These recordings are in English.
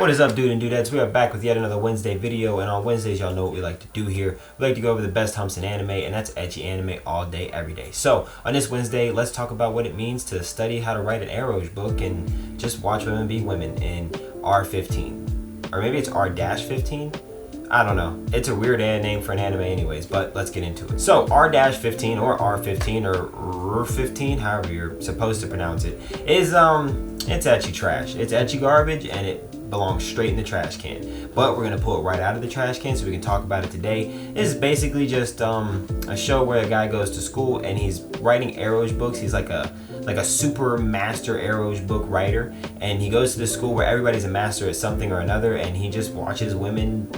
What is up, dude and dudettes? We are back with yet another Wednesday video, and on Wednesdays, y'all know what we like to do here. We like to go over the best humps in anime, and that's ecchi anime all day, every day. So, on this Wednesday, let's talk about what it means to study how to write an Eroge book and just watch women be women in R15. Or maybe it's R-15? I don't know. It's a weird name for an anime anyways, but let's get into it. So, R-15 or R15 or R15, however you're supposed to pronounce it, is, it's ecchi trash. It's ecchi garbage, and it belongs straight in the trash can. But we're gonna pull it right out of the trash can so we can talk about it today. This is basically just a show where a guy goes to school and he's writing Eroge books. He's like a super master Eroge book writer, and he goes to the school where everybody's a master at something or another, and he just watches women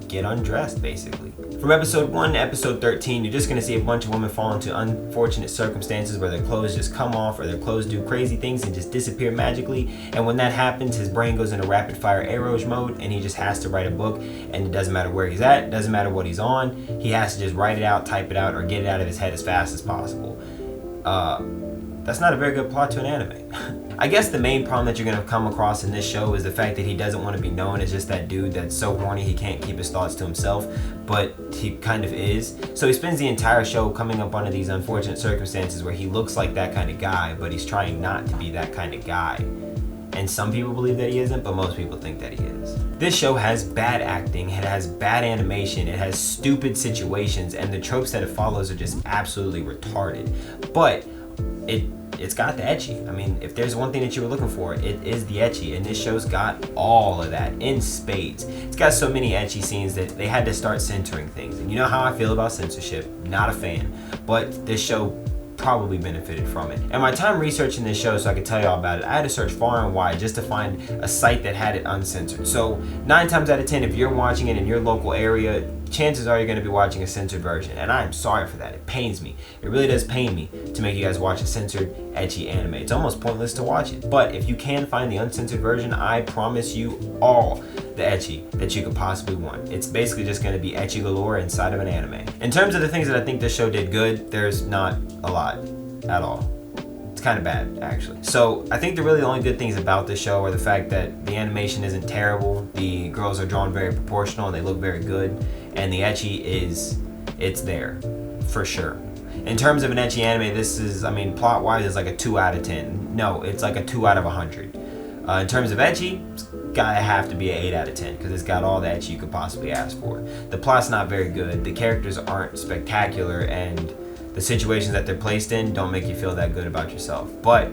get undressed, basically. From episode 1 to episode 13, you're just gonna see a bunch of women fall into unfortunate circumstances where their clothes just come off or their clothes do crazy things and just disappear magically. And when that happens, his brain goes into rapid fire Eroge mode, and he just has to write a book. And it doesn't matter where he's at, it doesn't matter what he's on. He has to just write it out, type it out, or get it out of his head as fast as possible. That's not a very good plot to an anime. I guess the main problem that you're gonna come across in this show is the fact that he doesn't want to be known as just that dude that's so horny he can't keep his thoughts to himself, but he kind of is. So he spends the entire show coming up under these unfortunate circumstances where he looks like that kind of guy, but he's trying not to be that kind of guy. And some people believe that he isn't, but most people think that he is. This show has bad acting, it has bad animation, it has stupid situations, and the tropes that it follows are just absolutely retarded. But it's got the ecchi. I mean, if there's one thing that you were looking for, it is the ecchi, and this show's got all of that in spades. It's got so many ecchi scenes that they had to start censoring things, and you know how I feel about censorship, not a fan, but this show probably benefited from it. And my time researching this show so I could tell y'all about it, I had to search far and wide just to find a site that had it uncensored. So 9 times out of 10, if you're watching it in your local area, chances are you're going to be watching a censored version, and I'm sorry for that. It pains me. It really does pain me to make you guys watch a censored ecchi anime. It's almost pointless to watch it. But if you can find the uncensored version, I promise you all the ecchi that you could possibly want. It's basically just going to be ecchi galore inside of an anime. In terms of the things that I think this show did good, there's not a lot at all. It's kind of bad, actually. So I think the only good things about this show are the fact that the animation isn't terrible, the girls are drawn very proportional and they look very good, and the ecchi it's there for sure. In terms of an ecchi anime, this is, I mean, plot wise, it's like a 2 out of 10. No, it's like a 2 out of 100. In terms of ecchi, it's gotta have to be an 8 out of 10 because it's got all the ecchi you could possibly ask for. The plot's not very good, the characters aren't spectacular, and the situations that they're placed in don't make you feel that good about yourself. But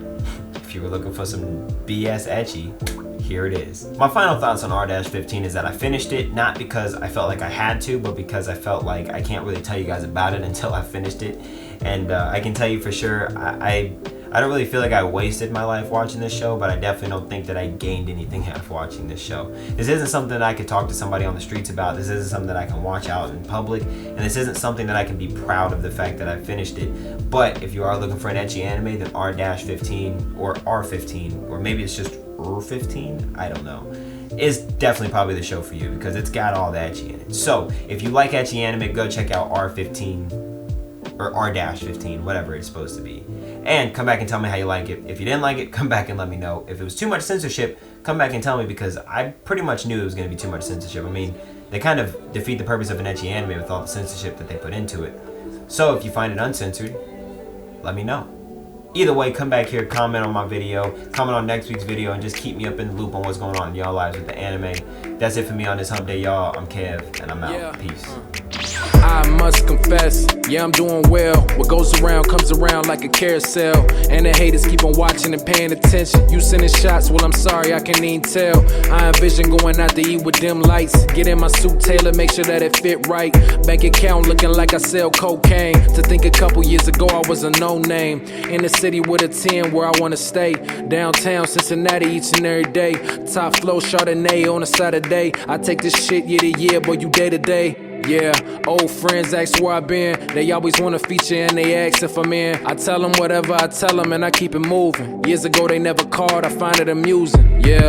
if you were looking for some BS ecchi, here it is. My final thoughts on R-15 is that I finished it not because I felt like I had to, but because I felt like I can't really tell you guys about it until I finished it. And I can tell you for sure, I don't really feel like I wasted my life watching this show, but I definitely don't think that I gained anything out of watching this show. This isn't something that I could talk to somebody on the streets about. This isn't something that I can watch out in public, and this isn't something that I can be proud of the fact that I finished it. But if you are looking for an ecchi anime, then R-15 or R15, or maybe it's just R15, I don't know, is definitely probably the show for you because it's got all the ecchi in it. So if you like ecchi anime, go check out R15 or R-15, whatever it's supposed to be. And come back and tell me how you like it. If you didn't like it, come back and let me know. If it was too much censorship, come back and tell me because I pretty much knew it was going to be too much censorship. I mean, they kind of defeat the purpose of an ecchi anime with all the censorship that they put into it. So if you find it uncensored, let me know. Either way, come back here, comment on my video, comment on next week's video, and just keep me up in the loop on what's going on in y'all lives with the anime. That's it for me on this hump day, y'all. I'm Kev, and I'm out. Yeah. Peace. I must confess, yeah, I'm doing well. What goes around comes around like a carousel. And the haters keep on watching and paying attention. You sending shots, well, I'm sorry, I can't even tell. I envision going out to eat with dim lights. Get in my suit tailored, make sure that it fit right. Bank account looking like I sell cocaine. To think a couple years ago I was a no-name. In the city with a 10 where I wanna stay. Downtown Cincinnati each and every day. Top flow Chardonnay on a Saturday. I take this shit year to year, boy, you day to day. Yeah, old friends ask where I been. They always wanna feature and they ask if I'm in. I tell them whatever I tell them and I keep it moving. Years ago they never called, I find it amusing. Yeah.